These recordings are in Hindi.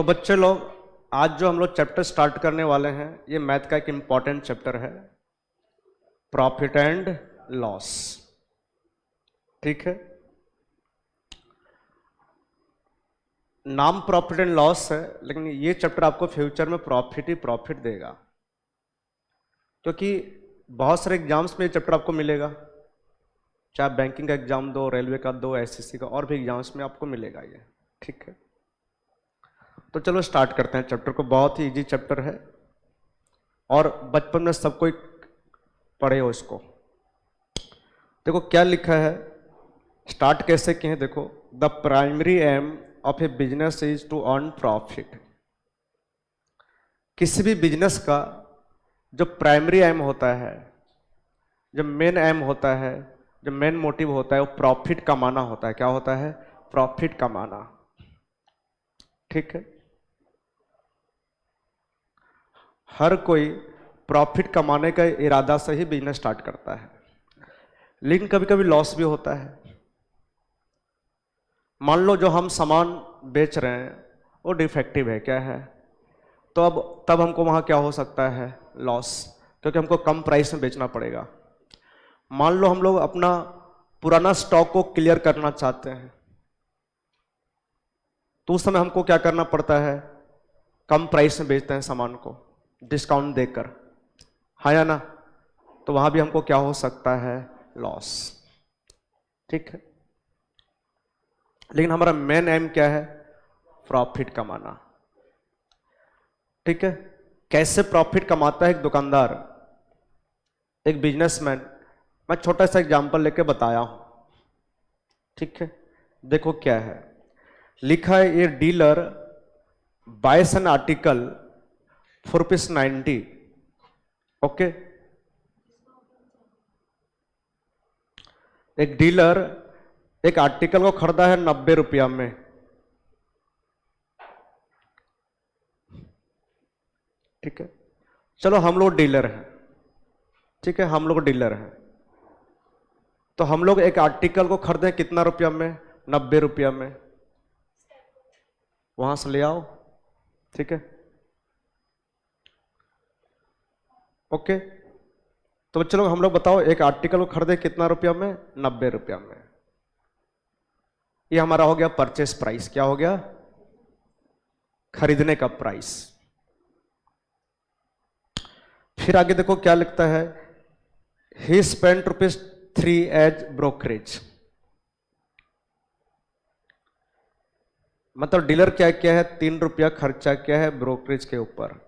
तो बच्चे लोग, आज जो हम लोग चैप्टर स्टार्ट करने वाले हैं ये मैथ का एक इंपॉर्टेंट चैप्टर है, प्रॉफिट एंड लॉस। ठीक है, नाम प्रॉफिट एंड लॉस है, लेकिन ये चैप्टर आपको फ्यूचर में प्रॉफिट ही प्रॉफिट देगा, क्योंकि बहुत सारे एग्जाम्स में ये चैप्टर आपको मिलेगा, चाहे बैंकिंग का एग्जाम दो, रेलवे का दो, एसएससी का, और भी एग्जाम्स में आपको मिलेगा ये। ठीक है, तो चलो स्टार्ट करते हैं चैप्टर को। बहुत ही इजी चैप्टर है और बचपन में सब कोई पढ़े हो इसको। देखो क्या लिखा है, स्टार्ट कैसे किए हैं। देखो, the primary aim of a business is to earn profit. किसी भी बिजनेस का जो प्राइमरी एम होता है, जो मेन एम होता है, जो मेन मोटिव होता है, वो प्रॉफिट कमाना होता है। क्या होता है? प्रॉफिट कमाना। ठीक है, हर कोई प्रॉफिट कमाने का इरादा से ही बिजनेस स्टार्ट करता है, लेकिन कभी कभी लॉस भी होता है। मान लो जो हम सामान बेच रहे हैं वो डिफेक्टिव है, क्या है, तो अब तब हमको वहां क्या हो सकता है? लॉस, क्योंकि हमको कम प्राइस में बेचना पड़ेगा। मान लो हम लोग अपना पुराना स्टॉक को क्लियर करना चाहते हैं, तो उस समय हमको क्या करना पड़ता है? कम प्राइस में बेचते हैं सामान को, डिस्काउंट देकर, हाँ या ना? तो वहां भी हमको क्या हो सकता है? लॉस। ठीक है, लेकिन हमारा मेन एम क्या है? प्रॉफिट कमाना। ठीक है, कैसे प्रॉफिट कमाता है एक दुकानदार, एक बिजनेसमैन? मैं छोटा सा एग्जांपल लेके बताया हूं। ठीक है, देखो क्या है लिखा है, ये dealer bias an article for ₹90। Okay, एक डीलर एक आर्टिकल को खरीदा है ₹90 में। ठीक है, चलो हम लोग डीलर हैं। ठीक है, हम लोग डीलर हैं, तो हम लोग एक आर्टिकल को खरीदें कितना रुपया में? ₹90 में। वहां से ले आओ। ठीक है, ओके, तो चलो हम लोग बताओ, एक आर्टिकल को खरीदे कितना रुपया में? ₹90 में। ये हमारा हो गया परचेस प्राइस। क्या हो गया? खरीदने का प्राइस। फिर आगे देखो क्या लिखता है, ही स्पेंट ₹3 एज ब्रोकरेज। मतलब डीलर क्या क्या है? ₹3 खर्चा क्या है ब्रोकरेज के ऊपर।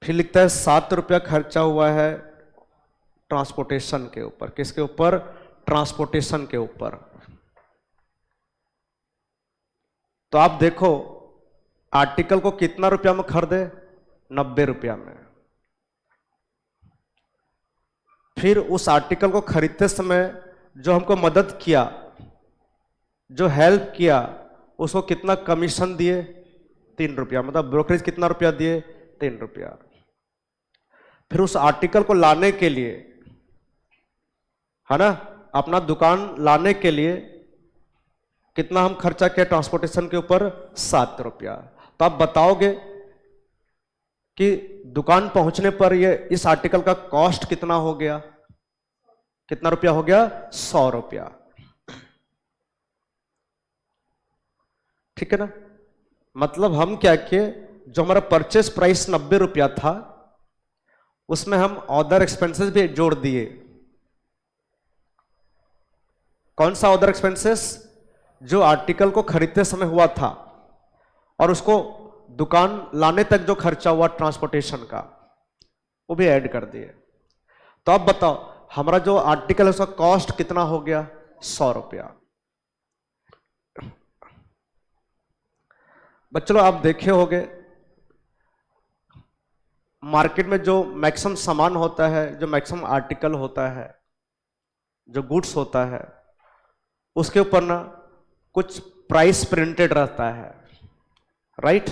फिर लिखता है ₹7 खर्चा हुआ है ट्रांसपोर्टेशन के ऊपर। किसके ऊपर? ट्रांसपोर्टेशन के ऊपर। तो आप देखो, आर्टिकल को कितना रुपया में खरीदे? ₹90 में। फिर उस आर्टिकल को खरीदते समय जो हमको मदद किया, जो हेल्प किया, उसको कितना कमीशन दिए? ₹3। मतलब ब्रोकरेज कितना रुपया दिए? ₹3। फिर उस आर्टिकल को लाने के लिए, है ना, अपना दुकान लाने के लिए कितना हम खर्चा किया ट्रांसपोर्टेशन के ऊपर? ₹7। तो आप बताओगे कि दुकान पहुंचने पर ये इस आर्टिकल का कॉस्ट कितना हो गया? कितना रुपया हो गया? ₹100। ठीक है ना? मतलब हम क्या किए, जो हमारा परचेस प्राइस ₹90 था, उसमें हम अदर एक्सपेंसेस भी जोड़ दिए। कौन सा अदर एक्सपेंसेस? जो आर्टिकल को खरीदते समय हुआ था और उसको दुकान लाने तक जो खर्चा हुआ ट्रांसपोर्टेशन का, वो भी ऐड कर दिए। तो अब बताओ, हमारा जो आर्टिकल है उसका कॉस्ट कितना हो गया? ₹100। बच्चों आप देखे होंगे, मार्केट में जो मैक्सिमम सामान होता है, जो मैक्सिमम आर्टिकल होता है, जो गुड्स होता है, उसके ऊपर ना कुछ प्राइस प्रिंटेड रहता है, राइट?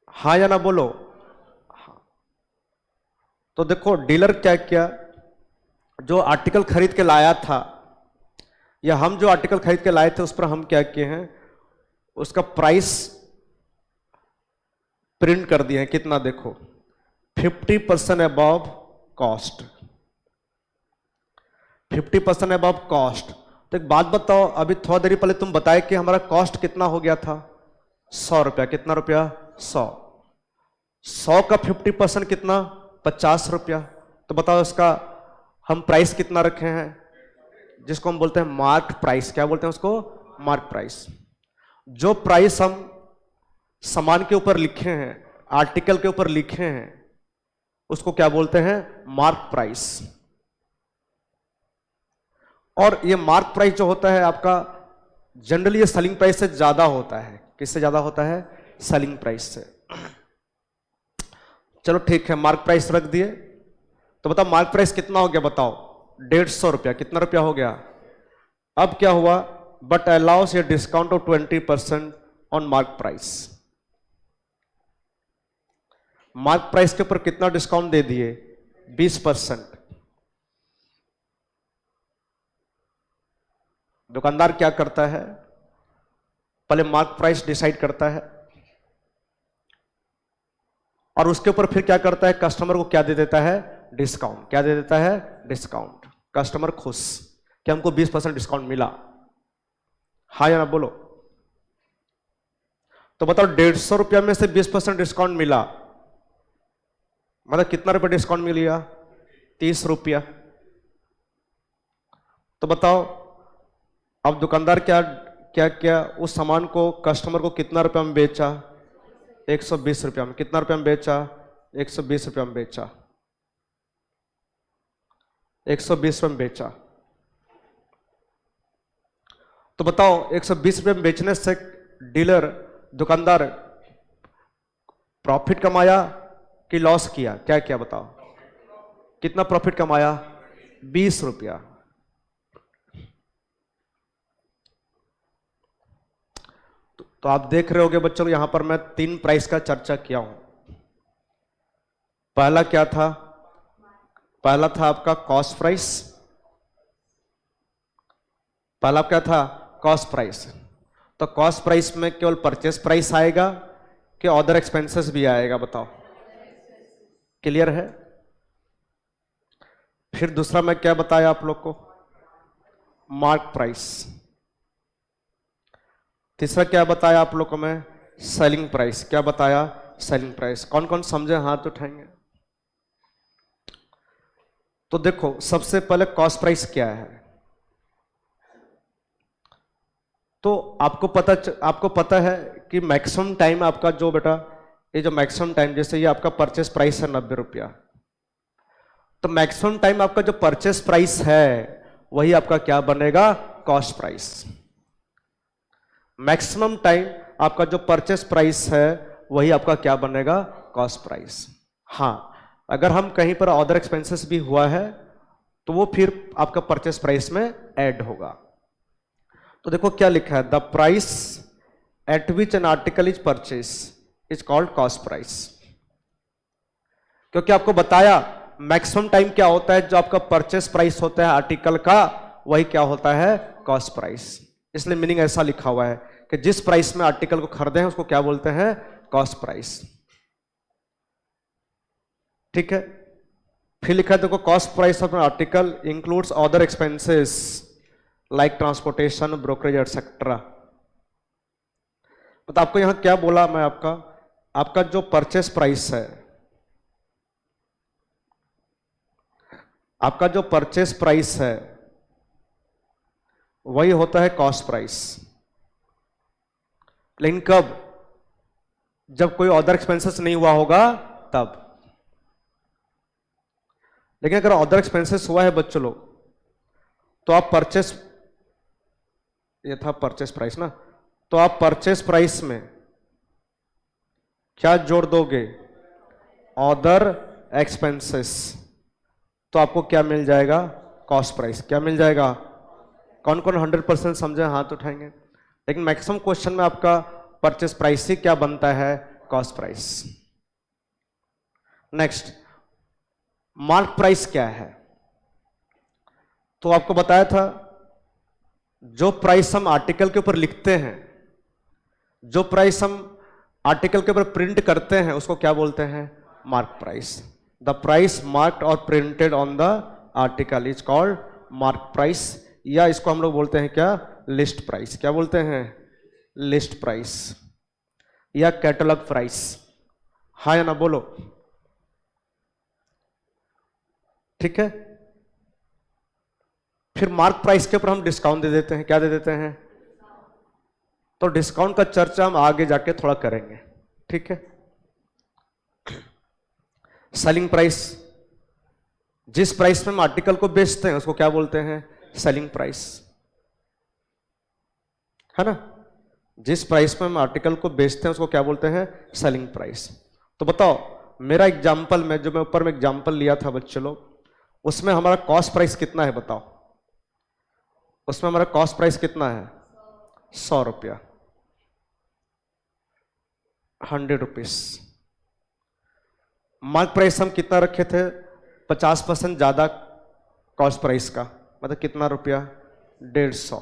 हाँ या ना बोलो? हाँ। तो देखो डीलर क्या किया, जो आर्टिकल खरीद के लाया था या हम जो आर्टिकल खरीद के लाए थे उस पर हम क्या किए हैं, उसका प्राइस प्रिंट कर दिए हैं। कितना देखो, 50% अबव कॉस्ट, 50% अबव कॉस्ट। तो एक बात बताओ, अभी थोड़ा देरी पहले तुम बताए कि हमारा कॉस्ट कितना हो गया था, 100 रुपया। कितना रुपया, 100। 100 का 50% कितना, 50 रुपया। तो बताओ इसका हम प्राइस कितना रखे हैं, जिसको हम बोलते हैं मार्क प्राइस। क्या बोलते हैं उसको, मार्क प्राइस। जो प्राइस हम सामान के ऊपर लिखे हैं, आर्टिकल के ऊपर लिखे हैं, उसको क्या बोलते हैं, मार्क प्राइस। और ये मार्क प्राइस जो होता है आपका, जनरली ये सेलिंग प्राइस से ज्यादा होता है। किससे ज्यादा होता है, सेलिंग प्राइस से। चलो ठीक है, मार्क प्राइस रख दिए। तो बताओ मार्क प्राइस कितना हो गया, बताओ, 150 रुपया। कितना रुपया हो गया। अब क्या हुआ, but allow us a discount of 20% on mark price. Mark price के ऊपर कितना डिस्काउंट दे दिए, 20%। दुकानदार क्या करता है, पहले मार्क प्राइस डिसाइड करता है और उसके ऊपर फिर क्या करता है, कस्टमर को क्या दे देता है, डिस्काउंट। क्या दे देता है, डिस्काउंट। कस्टमर खुश कि हमको 20% डिस्काउंट मिला। हाँ या ना बोलो। तो बताओ 150 रुपया में से 20% डिस्काउंट मिला, मतलब कितना रुपया डिस्काउंट मिल गया, 30 रुपया। तो बताओ अब दुकानदार क्या क्या क्या उस सामान को कस्टमर को कितना रुपया में बेचा, 120 रुपया में। कितना रुपया में बेचा, 120 रुपया में बेचा। 120 रुपये में बेचा। तो बताओ 120 रुपये में बेचने से डीलर, दुकानदार प्रॉफिट कमाया कि लॉस किया, क्या किया बताओ। कितना प्रॉफिट कमाया, 20 रुपया। तो आप देख रहे होगे बच्चों, यहां पर मैं 3 प्राइस का चर्चा किया हूं। पहला क्या था, पहला था आपका कॉस्ट प्राइस। पहला क्या था, कॉस्ट प्राइस। तो कॉस्ट प्राइस में केवल परचेस प्राइस आएगा कि अदर एक्सपेंसेस भी आएगा, बताओ। क्लियर है। फिर दूसरा मैं क्या बताया आप लोग को, मार्क प्राइस। तीसरा क्या बताया आप लोग को मैं, सेलिंग प्राइस। क्या बताया, सेलिंग प्राइस। कौन कौन समझे हाथ उठाएंगे। तो देखो सबसे पहले कॉस्ट प्राइस क्या है। तो आपको पता है कि मैक्सिमम टाइम आपका जो बेटा, ये जो मैक्सिमम टाइम, जैसे ये आपका परचेस प्राइस है 90 रुपया, तो मैक्सिमम टाइम आपका जो परचेस प्राइस है वही आपका क्या बनेगा, कॉस्ट प्राइस। मैक्सिमम टाइम आपका जो परचेस प्राइस है वही आपका क्या बनेगा, कॉस्ट प्राइस। हाँ, अगर हम कहीं पर अदर एक्सपेंसेस भी हुआ है तो वो फिर आपका परचेस प्राइस में ऐड होगा। तो देखो क्या लिखा है, the price at which an article is purchase is called cost price. क्योंकि आपको बताया मैक्सिमम टाइम क्या होता है, जो आपका परचेस प्राइस होता है आर्टिकल का वही क्या होता है, कॉस्ट प्राइस। इसलिए मीनिंग ऐसा लिखा हुआ है कि जिस प्राइस में आर्टिकल को खरीदे हैं उसको क्या बोलते हैं, कॉस्ट प्राइस। ठीक है। फिर लिखा है देखो, cost price of an article includes other expenses like transportation, brokerage etcetera. तो आपको यहां क्या बोला मैं, आपका जो परचेस प्राइस है, आपका जो परचेस प्राइस है वही होता है कॉस्ट प्राइस। लेकिन कब, जब कोई अदर एक्सपेंसेस नहीं हुआ होगा तब। लेकिन अगर अदर एक्सपेंसेस हुआ है बच्चों लोग, तो आप परचेस, ये था परचेस प्राइस ना, तो आप परचेस प्राइस में क्या जोड़ दोगे, अदर एक्सपेंसेस। तो आपको क्या मिल जाएगा, कॉस्ट प्राइस। क्या मिल जाएगा, कौन कौन 100% समझे हाथ उठाएंगे। लेकिन मैक्सिमम क्वेश्चन में आपका परचेस प्राइस ही क्या बनता है, cost price. Next, mark price क्या है। तो आपको बताया था जो प्राइस हम आर्टिकल के ऊपर लिखते हैं, जो प्राइस हम आर्टिकल के ऊपर प्रिंट करते हैं, उसको क्या बोलते हैं? Mark price. The price marked और printed on the article is called mark price, या इसको हम लोग बोलते हैं क्या? List price. क्या बोलते हैं? लिस्ट प्राइस या कैटलॉग प्राइस। हाँ या ना बोलो, ठीक है। फिर मार्क प्राइस के ऊपर हम डिस्काउंट दे देते हैं। क्या दे देते हैं? तो डिस्काउंट का चर्चा हम आगे जाके थोड़ा करेंगे, ठीक है। सेलिंग प्राइस, जिस प्राइस में हम आर्टिकल को बेचते हैं उसको क्या बोलते हैं? सेलिंग प्राइस, है ना। जिस प्राइस में हम आर्टिकल को बेचते हैं उसको क्या बोलते हैं? Selling price. तो बताओ, मेरा एग्जाम्पल में जो मैं ऊपर में एग्जाम्पल लिया था बच्चों लोग, उसमें हमारा कॉस्ट प्राइस कितना है बताओ? उसमें हमारा कॉस्ट प्राइस कितना है? 100 रुपया, 100 रुपीज। मार्क प्राइस हम कितना रखे थे? 50% ज्यादा कॉस्ट प्राइस का, मतलब कितना रुपया? 150।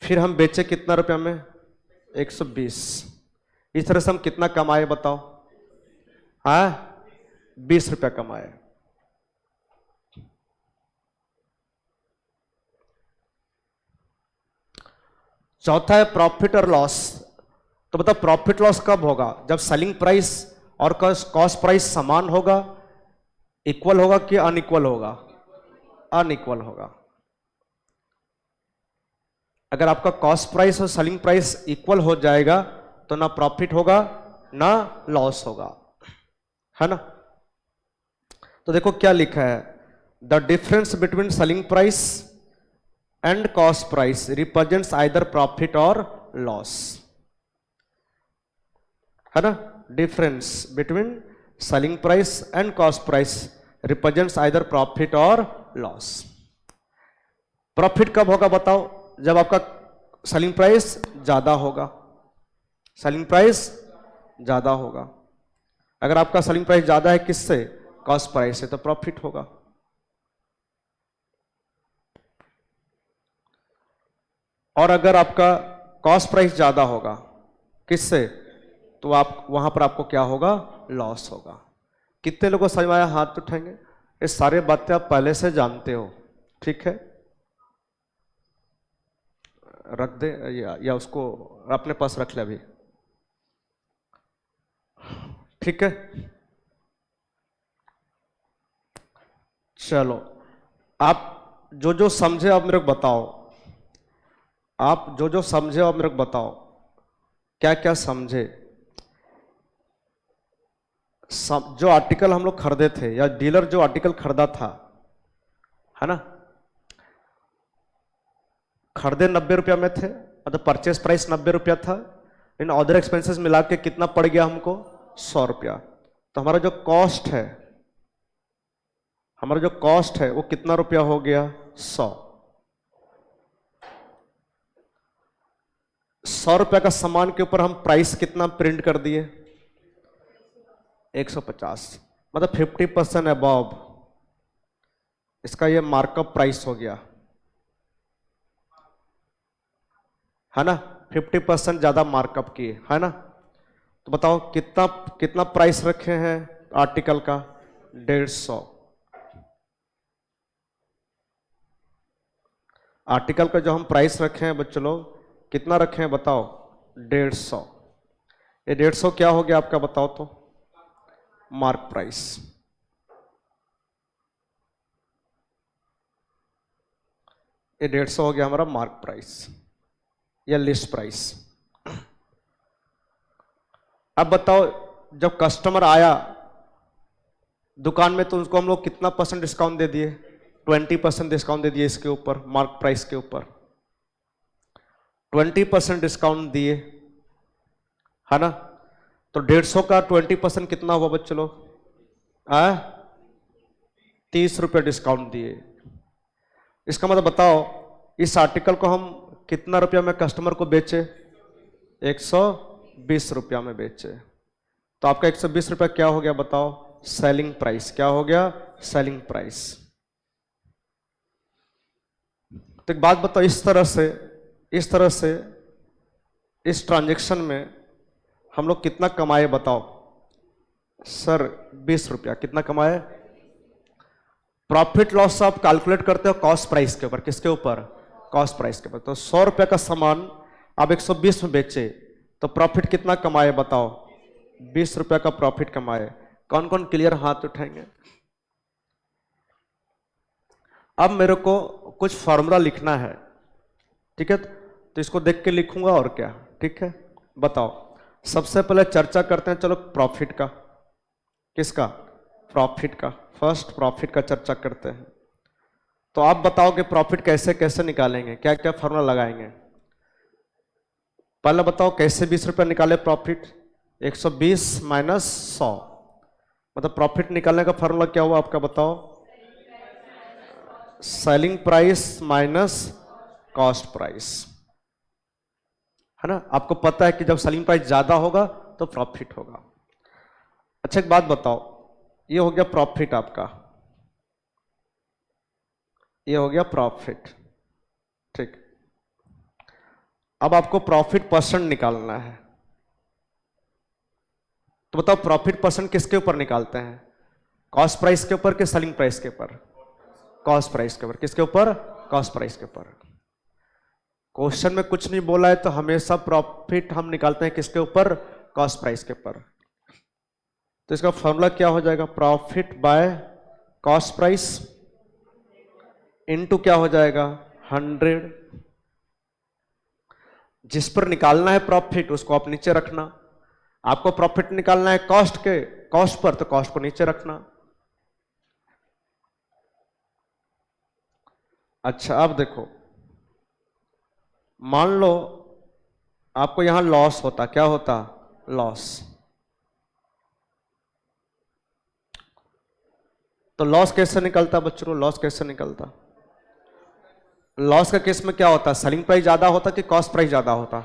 फिर हम बेचे कितना रुपया में? 120। इस तरह से हम कितना कमाए बताओ? हाँ, 20 रुपया कमाए। चौथा है प्रॉफिट और लॉस। तो बताओ प्रॉफिट लॉस कब होगा? जब सेलिंग प्राइस और कॉस्ट प्राइस समान होगा, इक्वल होगा कि अनइक्वल होगा? अनइक्वल होगा। अगर आपका कॉस्ट प्राइस और सेलिंग प्राइस इक्वल हो जाएगा तो ना प्रॉफिट होगा ना लॉस होगा, है ना। तो देखो क्या लिखा है, the difference between selling price and cost price represents either profit और लॉस, है ना। Difference between selling price and cost price represents either profit और लॉस। प्रॉफिट कब होगा बताओ? जब आपका सेलिंग प्राइस ज्यादा होगा। सेलिंग प्राइस ज्यादा होगा। अगर आपका सेलिंग प्राइस ज्यादा है किससे? कॉस्ट प्राइस से, तो प्रॉफिट होगा। और अगर आपका कॉस्ट प्राइस ज्यादा होगा किससे? तो आप वहां पर आपको क्या होगा? लॉस होगा। कितने लोगों को समझ में आया? हाथ उठाएंगे। ये सारे बातें आप पहले से जानते हो, ठीक है। रख दे या उसको अपने पास रख ले अभी, ठीक है। चलो, आप जो जो समझे आप मेरे को बताओ। आप जो जो समझे आप मेरे को बताओ, क्या क्या समझे। जो आर्टिकल हम लोग खरीदे थे, या डीलर जो आर्टिकल खरीदा था, है ना, खरीदे 90 रुपया में थे, मतलब परचेस प्राइस 90 रुपया था, इन अदर एक्सपेंसेस मिला के कितना पड़ गया हमको? 100 रुपया। तो हमारा जो कॉस्ट है, हमारा जो कॉस्ट है वो कितना रुपया हो गया? 100 रुपया का सामान के ऊपर हम प्राइस कितना प्रिंट कर दिए? 150, मतलब 50% अबव। इसका ये मार्कअप प्राइस हो गया, है ना। 50% ज्यादा मार्कअप किए, है ना। तो बताओ कितना कितना प्राइस रखे हैं आर्टिकल का? 150। आर्टिकल का जो हम प्राइस रखे हैं बच्चों लोग, कितना रखे हैं बताओ? 150। ये 150 क्या हो गया आपका बताओ तो? Mark price. ये 150 हो गया हमारा मार्क प्राइस या लिस्ट प्राइस। अब बताओ, जब कस्टमर आया दुकान में तो उसको हम लोग कितना % डिस्काउंट दे दिए? 20% डिस्काउंट दे दिए इसके ऊपर, मार्क प्राइस के ऊपर 20% डिस्काउंट दिए, है ना। तो 150 का 20% कितना हुआ बच्चों लोग? 30 रुपये डिस्काउंट दिए। इसका मतलब बताओ, इस आर्टिकल को हम कितना रुपया में कस्टमर को बेचे? 120 रुपया में बेचे। तो आपका 120 रुपया क्या हो गया बताओ? Selling price. क्या हो गया? Selling price. तो एक बात बताओ, इस तरह से इस ट्रांजैक्शन में हम लोग कितना कमाए बताओ। सर 20 रुपया कितना कमाए। प्रॉफिट लॉस आप कैलकुलेट करते हो कॉस्ट प्राइस के ऊपर, किसके ऊपर, कॉस्ट प्राइस के ऊपर। तो 100 रुपये का सामान आप 120 में बेचे तो प्रॉफिट कितना कमाए बताओ, 20 रुपये का प्रॉफिट कमाए। कौन कौन क्लियर हाथ उठाएंगे। अब मेरे को कुछ फॉर्मूला लिखना है, ठीक है, तो इसको देख के लिखूंगा और क्या, ठीक है। बताओ, सबसे पहले चर्चा करते हैं चलो प्रॉफिट का। किसका, प्रॉफिट का। फर्स्ट प्रॉफिट का चर्चा करते हैं। तो आप बताओ कि प्रॉफिट कैसे कैसे निकालेंगे, क्या क्या फॉर्मूला लगाएंगे। पहले बताओ कैसे 20 रुपये निकाले प्रॉफिट। 120 माइनस 100, मतलब प्रॉफिट निकालने का फॉर्मूला क्या हुआ आपका बताओ। Selling price minus cost price, है ना। आपको पता है कि जब सेलिंग प्राइस ज्यादा होगा तो प्रॉफिट होगा। अच्छा एक बात बताओ, ये हो गया प्रॉफिट आपका, ये हो गया प्रॉफिट, ठीक। अब आपको प्रॉफिट परसेंट निकालना है। तो बताओ प्रॉफिट परसेंट किसके ऊपर निकालते हैं, कॉस्ट प्राइस के ऊपर कि सेलिंग प्राइस के ऊपर। कॉस्ट प्राइस के ऊपर। किसके ऊपर, कॉस्ट प्राइस के ऊपर। क्वेश्चन में कुछ नहीं बोला है तो हमेशा प्रॉफिट हम निकालते हैं किसके ऊपर, कॉस्ट प्राइस के ऊपर। तो इसका फॉर्मूला क्या हो जाएगा, profit by cost price into क्या हो जाएगा 100। जिस पर निकालना है प्रॉफिट उसको आप नीचे रखना। आपको प्रॉफिट निकालना है कॉस्ट पर, तो कॉस्ट को नीचे रखना। अच्छा अब देखो, मान लो आपको यहां लॉस होता, क्या होता, लॉस। तो लॉस कैसे निकलता बच्चों, लॉस कैसे निकलता। लॉस का केस में क्या होता, सेलिंग प्राइस ज्यादा होता कि कॉस्ट प्राइस ज्यादा होता,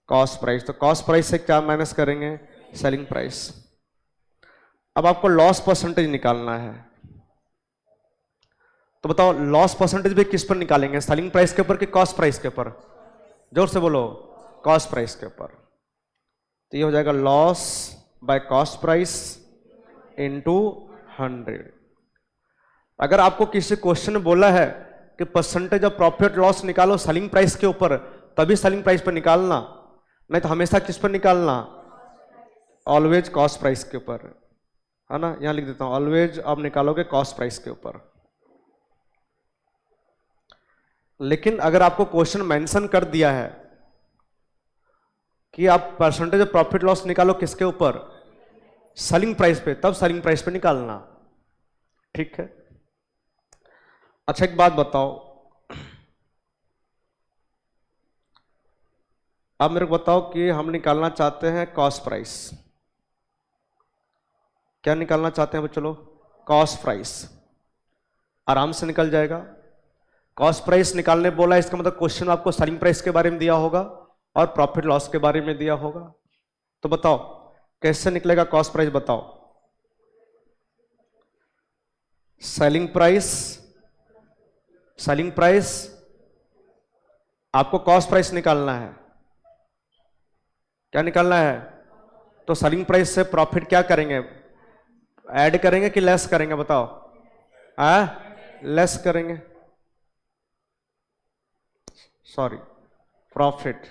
कॉस्ट प्राइस। तो कॉस्ट प्राइस से क्या माइनस करेंगे, सेलिंग प्राइस। अब आपको लॉस परसेंटेज निकालना है। तो बताओ लॉस परसेंटेज भी किस पर निकालेंगे, सेलिंग प्राइस के ऊपर कि कॉस्ट प्राइस के ऊपर। जोर से बोलो, कॉस्ट प्राइस के ऊपर। तो ये हो जाएगा loss by cost price into 100। अगर आपको किसी क्वेश्चन में बोला है कि परसेंटेज ऑफ प्रॉफिट लॉस निकालो सेलिंग प्राइस के ऊपर, तभी सेलिंग प्राइस पर निकालना, नहीं तो हमेशा किस पर निकालना, ऑलवेज कॉस्ट प्राइस के ऊपर, है ना। यहां लिख देता हूं, ऑलवेज आप निकालोगे कॉस्ट प्राइस के ऊपर। लेकिन अगर आपको क्वेश्चन मेंशन कर दिया है कि आप परसेंटेज ऑफ प्रॉफिट लॉस निकालो किसके ऊपर, सेलिंग प्राइस पे, तब सेलिंग प्राइस पे निकालना, ठीक है। अच्छा एक बात बताओ, अब मेरे को बताओ कि हम निकालना चाहते हैं कॉस्ट प्राइस। क्या निकालना चाहते हैं चलो, कॉस्ट प्राइस। आराम से निकल जाएगा। कॉस्ट प्राइस निकालने बोला, इसका मतलब क्वेश्चन आपको सेलिंग प्राइस के बारे में दिया होगा और प्रॉफिट लॉस के बारे में दिया होगा। तो बताओ कैसे निकलेगा कॉस्ट प्राइस, बताओ। सेलिंग प्राइस आपको कॉस्ट प्राइस निकालना है, क्या निकालना है। तो सेलिंग प्राइस से प्रॉफिट क्या करेंगे, ऐड करेंगे कि लेस करेंगे बताओ, लेस करेंगे, सॉरी प्रॉफिट।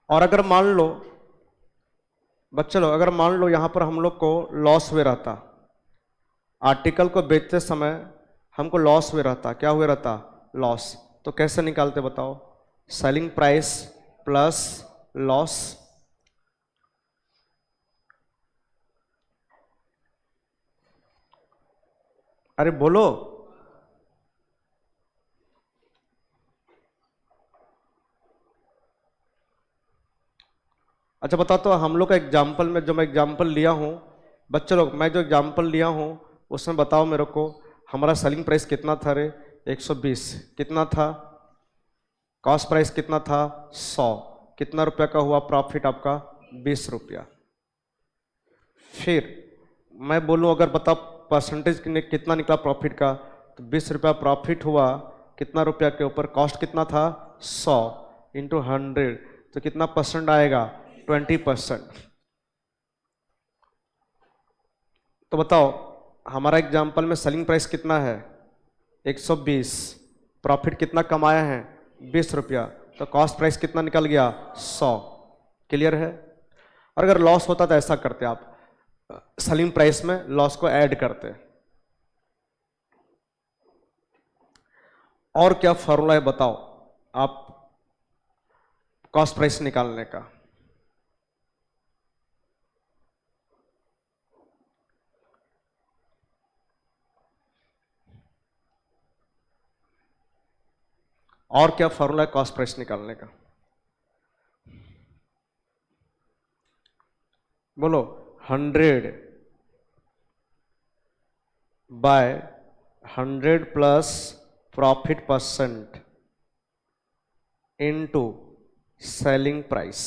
और अगर मान लो बच्चे लोग, अगर मान लो यहां पर हम लोग को लॉस हुए रहता, आर्टिकल को बेचते समय हमको लॉस हुए रहता, क्या हुए रहता, लॉस। तो कैसे निकालते बताओ, सेलिंग प्राइस प्लस लॉस। अरे बोलो, अच्छा बताओ। तो हम लोग का एग्जाम्पल में जो मैं एग्जाम्पल लिया हूं बच्चों लोग, मैं जो एग्जाम्पल लिया हूं उसमें बताओ मेरे को, हमारा सेलिंग प्राइस कितना था रे, 120 कितना था, कॉस्ट प्राइस कितना था 100, कितना रुपया का हुआ प्रॉफिट आपका 20 रुपया। फिर मैं बोलूं अगर बताओ परसेंटेज कितना निकला प्रॉफिट का, तो 20 रुपया प्रॉफिट हुआ, कितना रुपया के ऊपर कॉस्ट कितना था 100 इंटू 100, तो कितना परसेंट आएगा 20%। तो बताओ हमारा एग्जाम्पल में सेलिंग प्राइस कितना है 120, प्रॉफिट कितना कमाया है 20 रुपया, तो कॉस्ट प्राइस कितना निकल गया 100। क्लियर है? और अगर लॉस होता तो ऐसा करते आप, सेलिंग प्राइस में लॉस को ऐड करते। और क्या फॉर्मूला है बताओ आप कॉस्ट प्राइस निकालने का? और क्या फॉर्मूला है कॉस्ट प्राइस निकालने का? बोलो 100 by 100 plus profit percent into selling price.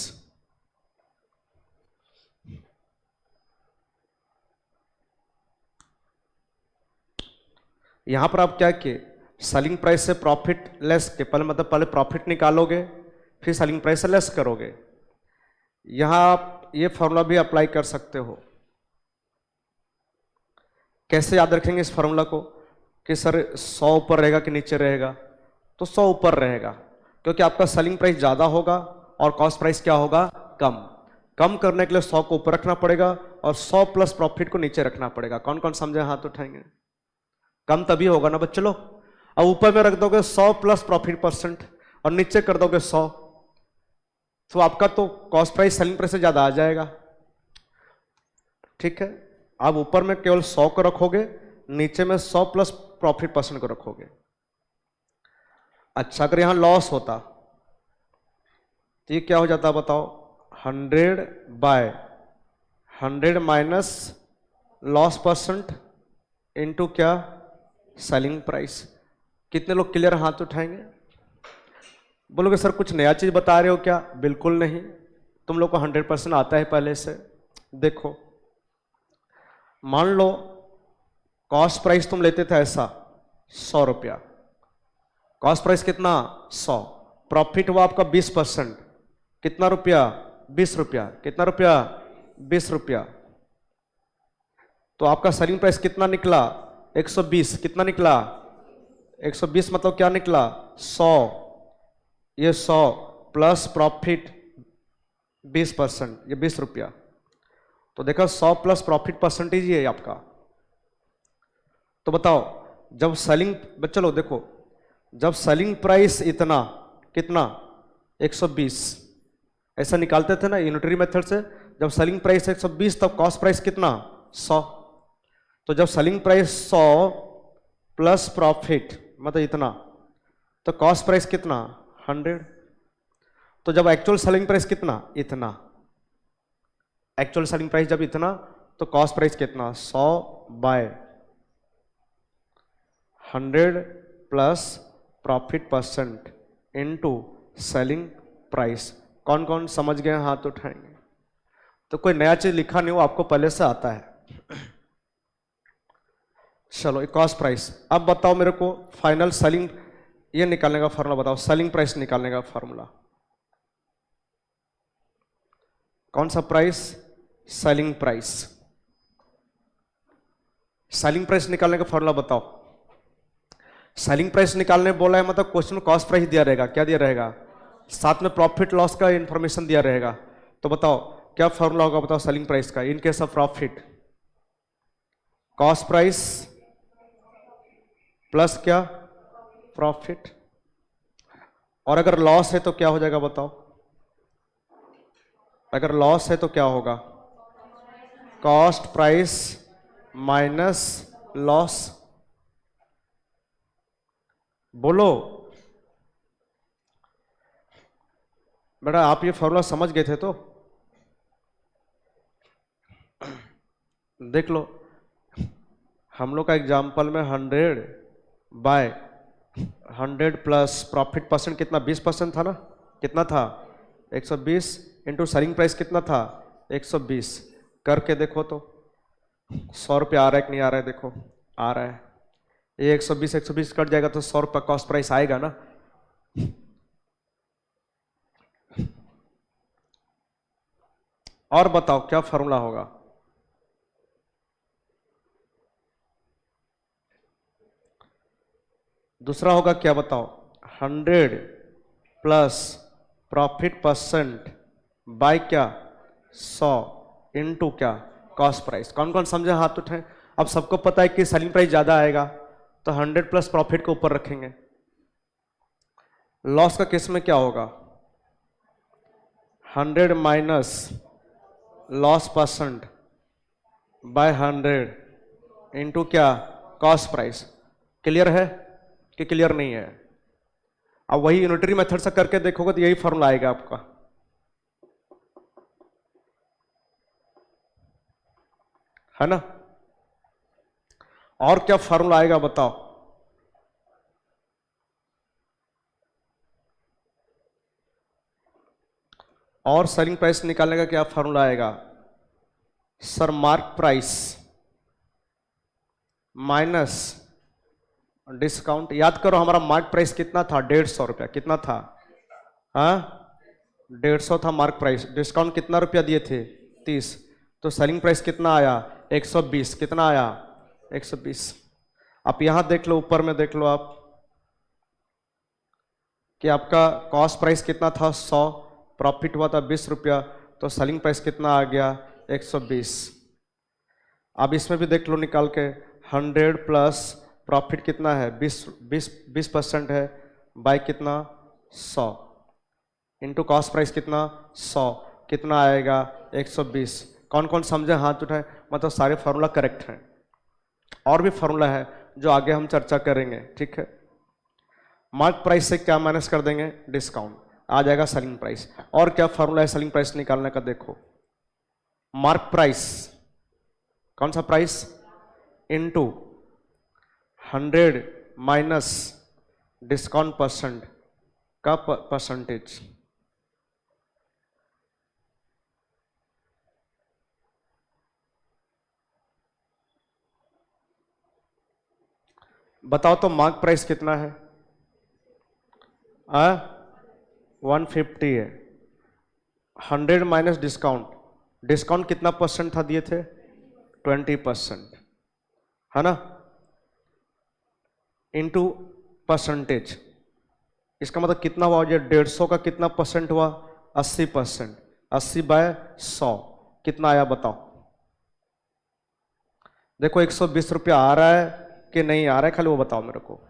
यहां पर आप क्या किए, सेलिंग प्राइस से प्रॉफिट लेस के पहले, मतलब पहले प्रॉफिट निकालोगे फिर सेलिंग प्राइस से लेस करोगे। यहां आप ये फॉर्मूला भी अप्लाई कर सकते हो। कैसे याद रखेंगे इस फॉर्मूला को कि सर 100 ऊपर रहेगा कि नीचे रहेगा? तो 100 ऊपर रहेगा, क्योंकि आपका सेलिंग प्राइस ज्यादा होगा और कॉस्ट प्राइस क्या होगा कम। कम करने के लिए 100 को ऊपर रखना पड़ेगा और 100 प्लस प्रॉफिट को नीचे रखना पड़ेगा। कौन कौन समझे हाथ उठाएंगे? कम तभी होगा ना बच्चे लोग। अब ऊपर में रख दोगे 100 प्लस प्रॉफिट परसेंट और नीचे कर दोगे 100, तो आपका तो कॉस्ट प्राइस सेलिंग प्राइस से ज्यादा आ जाएगा। ठीक है, आप ऊपर में केवल 100 को रखोगे, नीचे में 100 प्लस प्रॉफिट परसेंट को रखोगे। अच्छा, अगर यहां लॉस होता तो ये क्या हो जाता बताओ, 100 by 100 minus loss percent into क्या सेलिंग प्राइस। कितने लोग क्लियर हाथ उठाएंगे? बोलोगे सर कुछ नया चीज बता रहे हो क्या? बिल्कुल नहीं, तुम लोग को 100% आता है पहले से। देखो मान लो कॉस्ट प्राइस तुम लेते थे ऐसा 100 रुपया, कॉस्ट प्राइस कितना 100, प्रॉफिट हुआ आपका 20%, कितना रुपया 20 रुपया, कितना रुपया 20 रुपया। तो आपका सेलिंग प्राइस कितना निकला 120, कितना निकला 120, मतलब क्या निकला 100, ये 100 प्लस प्रॉफिट 20%, ये 20 रुपया। तो देखो 100 प्लस प्रॉफिट परसेंटेज ये है आपका। तो बताओ जब सेलिंग, चलो देखो, जब सेलिंग प्राइस इतना, कितना 120, ऐसा निकालते थे ना यूनिटरी मेथड से, जब सेलिंग प्राइस 120 तब कॉस्ट प्राइस कितना 100। तो जब सेलिंग प्राइस 100 प्लस प्रॉफिट मतलब इतना, तो कॉस्ट प्राइस कितना 100। तो जब एक्चुअल सेलिंग प्राइस कितना इतना, एक्चुअल सेलिंग प्राइस जब इतना, तो कॉस्ट प्राइस कितना 100 by 100 plus profit percent into selling price. कौन कौन समझ गए हाथ उठाएंगे? तो कोई नया चीज लिखा नहीं हो, आपको पहले से आता है। चलो कॉस्ट प्राइस। अब बताओ मेरे को फाइनल सेलिंग ये निकालने का फॉर्मूला बताओ, सेलिंग प्राइस निकालने का फॉर्मूला कौन सा? Price, selling price. Selling price निकालने का फॉर्मूला बताओ। सेलिंग प्राइस निकालने बोला है मतलब क्वेश्चन में कॉस्ट प्राइस दिया रहेगा, क्या दिया रहेगा, साथ में प्रॉफिट लॉस का इंफॉर्मेशन दिया रहेगा। तो बताओ क्या फॉर्मूला होगा बताओ सेलिंग प्राइस का in case of profit? Cost price plus क्या प्रॉफिट। और अगर लॉस है तो क्या हो जाएगा बताओ? अगर लॉस है तो क्या होगा? Cost price minus loss. बोलो बेटा, आप ये फॉर्मूला समझ गए थे तो देख लो। हम लोग का एग्जाम्पल में 100 बाय 100 प्लस प्रॉफिट परसेंट कितना 20% था ना, कितना था 120 इंटू सेलिंग प्राइस कितना था 120, करके देखो तो 100 रुपये आ रहा है कि नहीं आ रहा है, देखो आ रहा है, ये 120 कट जाएगा तो 100 रुपये कॉस्ट प्राइस आएगा ना। और बताओ क्या फॉर्मूला होगा, दूसरा होगा क्या बताओ, 100 प्लस प्रॉफिट परसेंट बाय क्या 100 इंटू क्या कॉस्ट प्राइस। कौन कौन समझे हाथ उठाएं। अब सबको पता है कि सेलिंग प्राइस ज्यादा आएगा तो 100 प्लस प्रॉफिट को ऊपर रखेंगे। लॉस का केस में क्या होगा, 100 minus loss percent by 100 into क्या कॉस्ट प्राइस। क्लियर है कि क्लियर नहीं है। अब वही यूनिटरी मेथड से करके देखोगे तो यही फॉर्मूला आएगा आपका। है ना, और क्या फॉर्मूला आएगा बताओ, और सेलिंग प्राइस निकालने का क्या फॉर्मूला आएगा sir, mark price minus discount. याद करो हमारा मार्क प्राइस कितना था 150 रुपया, कितना था, हाँ 150 था मार्क प्राइस, डिस्काउंट कितना रुपया दिए थे 30, तो सेलिंग प्राइस कितना आया 120, कितना आया 120। आप यहां देख लो, ऊपर में देख लो आप कि आपका कॉस्ट प्राइस कितना था 100, प्रॉफिट हुआ था 20 रुपया, तो सेलिंग प्राइस कितना आ गया 120। अब इसमें भी देख लो निकाल के, 100 प्लस प्रॉफिट कितना है 20% है बाय कितना 100 इंटू कॉस्ट प्राइस कितना 100, कितना आएगा 120। कौन कौन समझे हाथ उठाए, मतलब सारे फार्मूला करेक्ट हैं। और भी फार्मूला है जो आगे हम चर्चा करेंगे, ठीक है। मार्क प्राइस से क्या माइनस कर देंगे, डिस्काउंट, आ जाएगा सेलिंग प्राइस। और क्या फार्मूला है सेलिंग प्राइस निकालने का, देखो मार्क प्राइस, कौन सा price, into 100 minus discount percent का परसेंटेज। बताओ तो मार्क प्राइस कितना है, 150 है, 100 माइनस डिस्काउंट, डिस्काउंट कितना परसेंट था दिए थे 20%, है ना, इनटू परसेंटेज। इसका मतलब कितना हुआ, ये 150 का कितना परसेंट हुआ 80%, 80 बाय 100 कितना आया बताओ। देखो 120 रुपया आ रहा है कि नहीं आ रहा है, खाली वो बताओ मेरे को,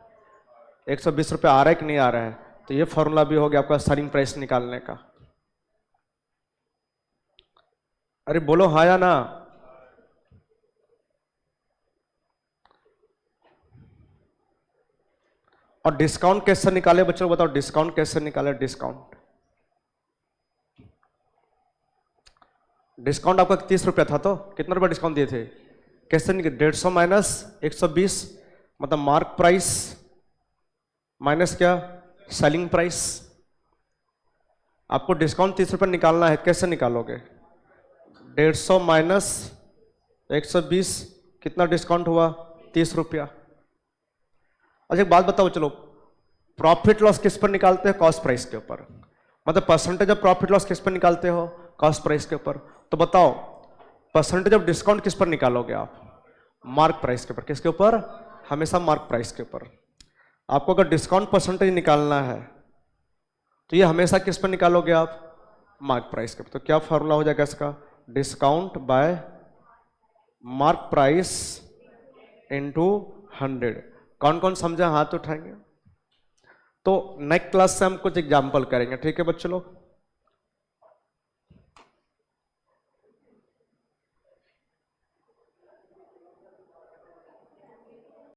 120 रुपया आ रहा है कि नहीं आ रहा है। तो ये फॉर्मूला भी हो गया आपका सेलिंग प्राइस निकालने का। अरे बोलो हाँ या ना। और डिस्काउंट कैसे निकाले बच्चों बताओ, डिस्काउंट कैसे निकाले, डिस्काउंट, डिस्काउंट आपका 30 रुपया था तो कितना रुपया डिस्काउंट दिए थे, कैसे निकले, 150 माइनस 120 मतलब मार्क प्राइस माइनस क्या सेलिंग प्राइस। आपको डिस्काउंट 30 रुपये निकालना है, कैसे निकालोगे, 150 माइनस 120 कितना डिस्काउंट हुआ 30 रुपया। अच्छा एक बात बताओ चलो, प्रॉफिट लॉस किस पर निकालते हो, कॉस्ट प्राइस के ऊपर, मतलब परसेंटेज ऑफ प्रॉफिट लॉस किस पर निकालते हो, कॉस्ट प्राइस के ऊपर। तो बताओ परसेंटेज ऑफ डिस्काउंट किस पर निकालोगे आप, मार्क प्राइस के ऊपर, किसके ऊपर, हमेशा मार्क प्राइस के ऊपर। आपको अगर डिस्काउंट परसेंटेज निकालना है तो ये हमेशा किस पर निकालोगे आप, मार्क प्राइस के ऊपर। तो क्या फॉर्मूला हो जाएगा इसका, discount bye mark price into 100। कौन कौन समझा हाथ उठाएंगे। तो नेक्स्ट क्लास से हम कुछ एग्जाम्पल करेंगे, ठीक है बच्चों लोग।